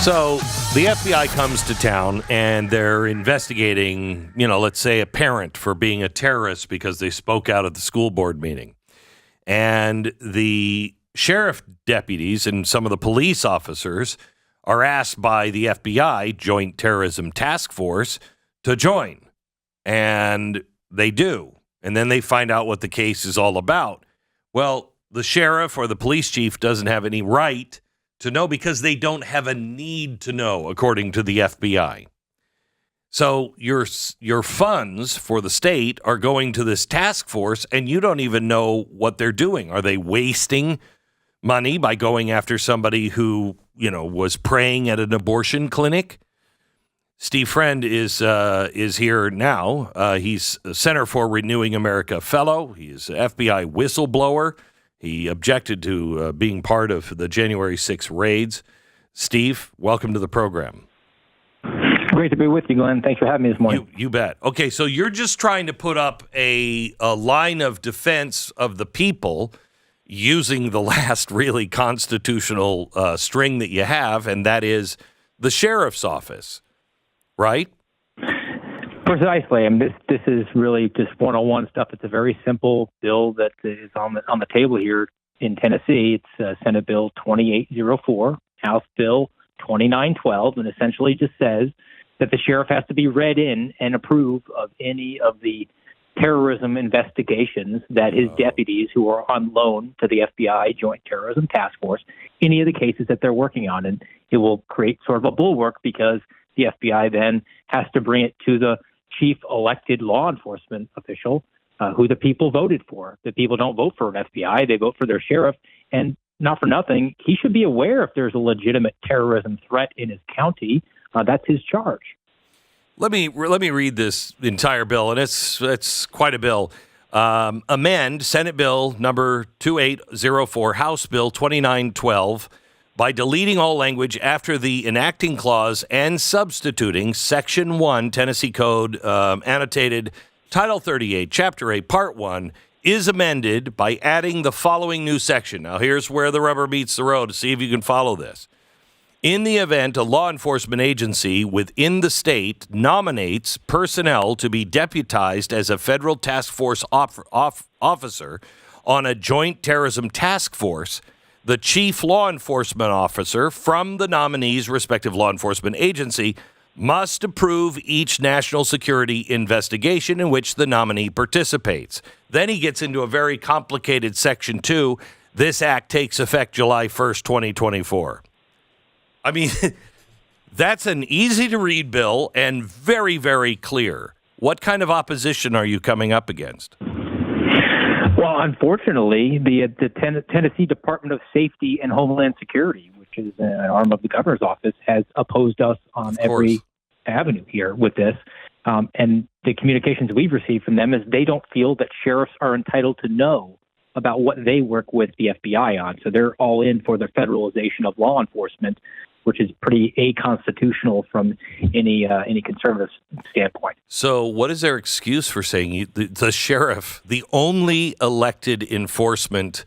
So the FBI comes to town and they're investigating, let's say a parent for being a terrorist because they spoke out at the school board meeting. And the sheriff deputies and some of the police officers are asked by the FBI, Joint Terrorism Task Force, to join. And they do. And then they find out what the case is all about. Well, the sheriff or the police chief doesn't have any right to know because they don't have a need to know, according to the FBI. So your funds for the state are going to this task force, and you don't even know what they're doing. Are they wasting money by going after somebody who, was praying at an abortion clinic? Steve Friend is here now. He's a Center for Renewing America fellow. He's an FBI whistleblower. He objected to being part of the January 6th raids. Steve, welcome to the program. Great to be with you, Glenn. Thanks for having me this morning. You bet. Okay, so you're just trying to put up a line of defense of the people using the last really constitutional string that you have, and that is the sheriff's office, right? Precisely. I mean, this is really just 101 stuff. It's a very simple bill that is on the table here in Tennessee. It's Senate Bill 2804, House Bill 2912, and essentially just says that the sheriff has to be read in and approve of any of the terrorism investigations that his deputies who are on loan to the FBI Joint Terrorism Task Force, any of the cases that they're working on. And it will create sort of a bulwark because the FBI then has to bring it to the chief elected law enforcement official who the people voted for. The people don't vote for an FBI, they vote for their sheriff. And not for nothing, he should be aware if there's a legitimate terrorism threat in his county. That's his charge. Let me read this entire bill, and it's quite a bill. Amend Senate Bill number 2804, House Bill 2912, by deleting all language after the enacting clause and substituting Section 1, Tennessee Code, annotated Title 38, Chapter 8, Part 1, is amended by adding the following new section. Now, here's where the rubber meets the road to see if you can follow this. In the event a law enforcement agency within the state nominates personnel to be deputized as a federal task force officer on a joint terrorism task force, the chief law enforcement officer from the nominee's respective law enforcement agency must approve each national security investigation in which the nominee participates. Then he gets into a very complicated Section 2. This act takes effect July 1st, 2024. I mean, that's an easy-to-read bill and very, very clear. What kind of opposition are you coming up against? Well, unfortunately, the Tennessee Department of Safety and Homeland Security, which is an arm of the governor's office, has opposed us on every avenue here with this. And the communications we've received from them is they don't feel that sheriffs are entitled to know about what they work with the FBI on. So they're all in for the federalization of law enforcement, which is pretty aconstitutional from any conservative standpoint. So what is their excuse for saying the sheriff, the only elected enforcement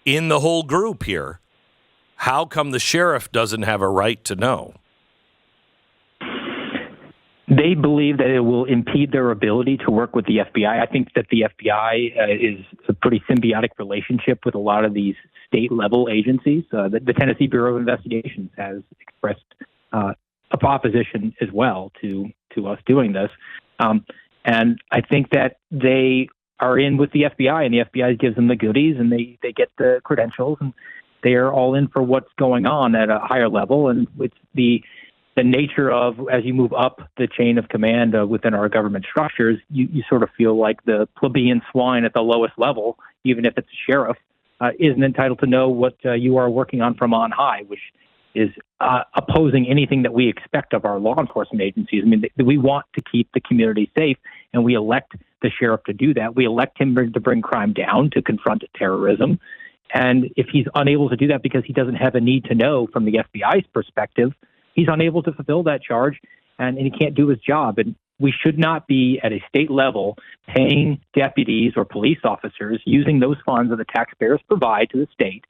in the whole group here, how come the sheriff doesn't have a right to know? They believe that it will impede their ability to work with the FBI. I think that the FBI is a pretty symbiotic relationship with a lot of these state-level agencies. The Tennessee Bureau of Investigations has expressed opposition as well to us doing this. And I think that they are in with the FBI, and the FBI gives them the goodies, and they get the credentials, and they are all in for what's going on at a higher level. And it's the nature of, as you move up the chain of command within our government structures, you sort of feel like the plebeian swine at the lowest level, even if it's a sheriff, isn't entitled to know what you are working on from on high, which is opposing anything that we expect of our law enforcement agencies. I mean, we want to keep the community safe, and we elect the sheriff to do that. We elect him to bring crime down, to confront terrorism. And if he's unable to do that because he doesn't have a need to know from the FBI's perspective, he's unable to fulfill that charge, and he can't do his job. And we should not be at a state level paying deputies or police officers using those funds that the taxpayers provide to the state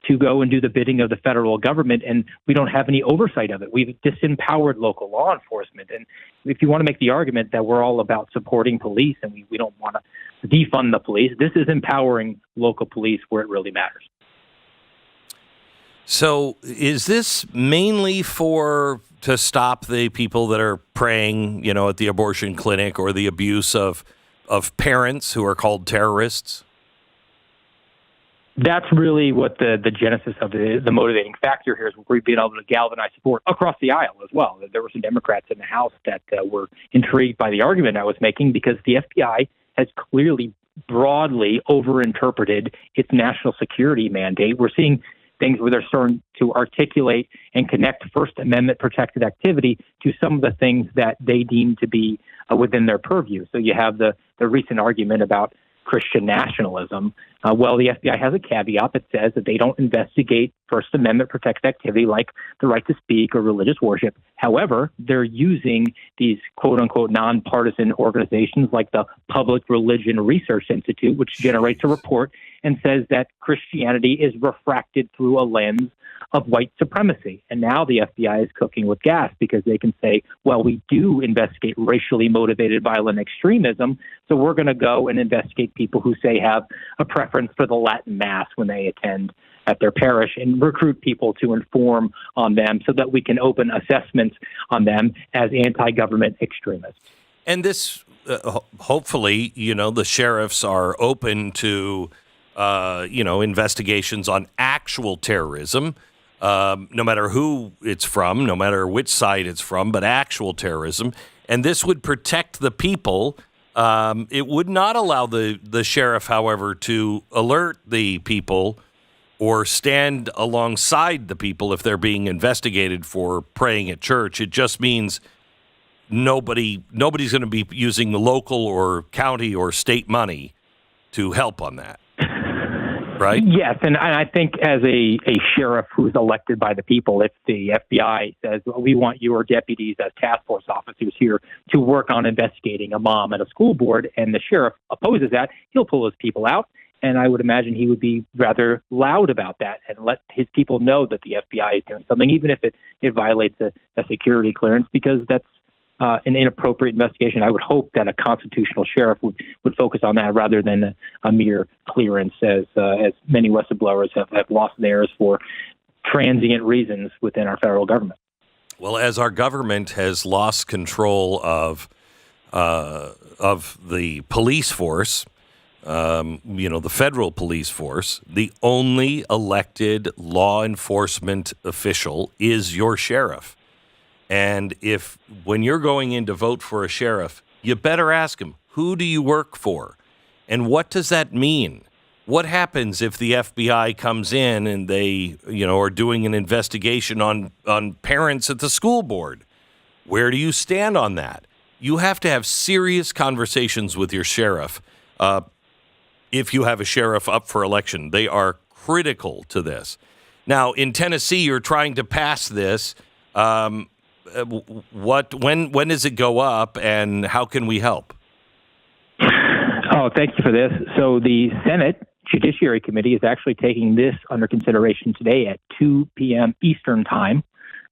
to go and do the bidding of the federal government, and we don't have any oversight of it. We've disempowered local law enforcement. And if you want to make the argument that we're all about supporting police and we don't want to defund the police, this is empowering local police where it really matters. So is this mainly to stop the people that are praying, at the abortion clinic, or the abuse of parents who are called terrorists? That's really what the genesis of the motivating factor here is. We're being able to galvanize support across the aisle as well. There were some Democrats in the House that were intrigued by the argument I was making, because the FBI has clearly broadly overinterpreted its national security mandate. We're seeing things where they're starting to articulate and connect First Amendment protected activity to some of the things that they deem to be within their purview. So you have the recent argument about Christian nationalism. Well, the FBI has a caveat that says that they don't investigate First Amendment protected activity like the right to speak or religious worship. However, they're using these quote-unquote nonpartisan organizations like the Public Religion Research Institute, which generates a report and says that Christianity is refracted through a lens of white supremacy. And now the FBI is cooking with gas, because they can say, well, we do investigate racially motivated violent extremism, so we're going to go and investigate people who say have a preference for the Latin Mass when they attend at their parish, and recruit people to inform on them so that we can open assessments on them as anti-government extremists. And this, hopefully, the sheriffs are open to, investigations on actual terrorism, no matter who it's from, no matter which side it's from, but actual terrorism. And this would protect the people. It would not allow the sheriff, however, to alert the people or stand alongside the people if they're being investigated for praying at church. It just means nobody's going to be using local or county or state money to help on that. Right? Yes, and I think as a sheriff who's elected by the people, if the FBI says, well, we want your deputies as task force officers here to work on investigating a mom at a school board, and the sheriff opposes that, he'll pull his people out. And I would imagine he would be rather loud about that and let his people know that the FBI is doing something, even if it violates a security clearance, because that's an inappropriate investigation. I would hope that a constitutional sheriff would focus on that rather than a mere clearance, as many whistleblowers have lost theirs for transient reasons within our federal government. Well, as our government has lost control of the police force, the federal police force, the only elected law enforcement official is your sheriff. And when you're going in to vote for a sheriff, you better ask him, who do you work for? And what does that mean? What happens if the FBI comes in and they, are doing an investigation on parents at the school board? Where do you stand on that? You have to have serious conversations with your sheriff. If you have a sheriff up for election, they are critical to this. Now, in Tennessee, you're trying to pass this. When does it go up, and how can we help? Oh, thank you for this. So the Senate Judiciary Committee is actually taking this under consideration today at 2 p.m. Eastern Time.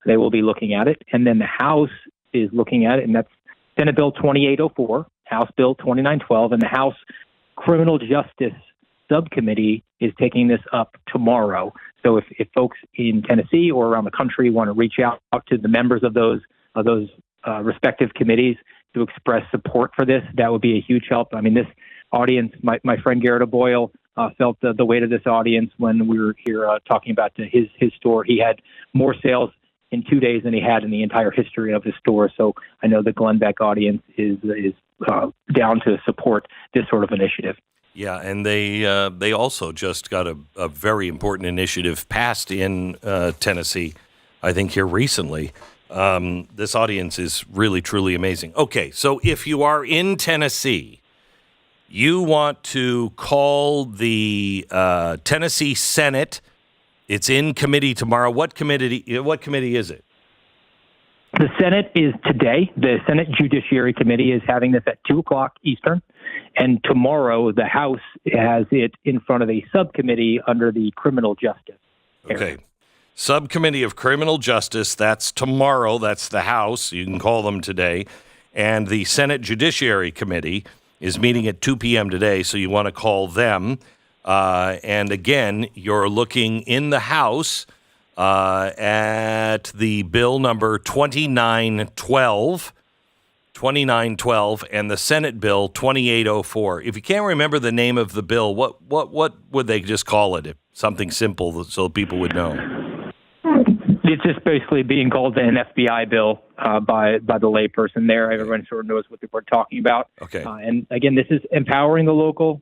They will be looking at it. And then the House is looking at it, and that's Senate Bill 2804, House Bill 2912, and the House Criminal Justice Subcommittee is taking this up tomorrow. So if folks in Tennessee or around the country want to reach out to the members of those respective committees to express support for this, that would be a huge help. I mean, this audience, my friend Garrett O'Boyle felt the weight of this audience when we were here talking about his store. He had more sales in 2 days than he had in the entire history of his store. So I know the Glenn Beck audience is down to support this sort of initiative. Yeah, and they also just got a very important initiative passed in Tennessee, I think here recently. This audience is really, truly amazing. Okay, so if you are in Tennessee, you want to call the Tennessee Senate. It's in committee tomorrow. What committee is it? The Senate is today. The Senate Judiciary Committee is having this at 2 o'clock Eastern. And tomorrow, the House has it in front of a subcommittee under the Criminal Justice Okay. Subcommittee of Criminal Justice, that's tomorrow. That's the House. You can call them today. And the Senate Judiciary Committee is meeting at 2 p.m. today, so you want to call them. And again, you're looking in the House at the bill number 2912, and the Senate bill 2804. If you can't remember the name of the bill, what would they just call it? Something simple so people would know. It's just basically being called an FBI bill by the layperson there. Everyone sort of knows what we're talking about. Okay. And again, this is empowering the local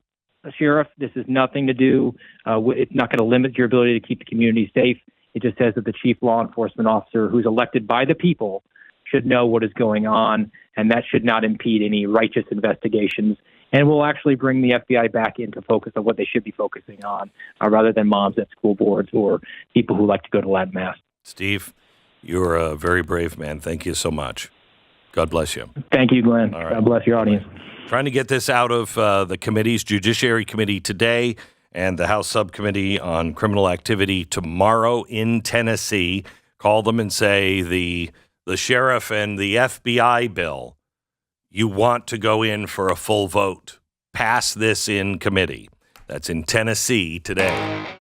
sheriff. This is nothing to do. It's not going to limit your ability to keep the community safe. It just says that the chief law enforcement officer, who's elected by the people, should know what is going on, and that should not impede any righteous investigations. And will actually bring the FBI back into focus on what they should be focusing on, rather than moms at school boards or people who like to go to Latin Mass. Steve, you're a very brave man. Thank you so much. God bless you. Thank you, Glenn. All right. God bless your audience. Trying to get this out of the committees, Judiciary Committee today and the House Subcommittee on Criminal Activity tomorrow in Tennessee. Call them and say the sheriff and the FBI bill, you want to go in for a full vote. Pass this in committee. That's in Tennessee today.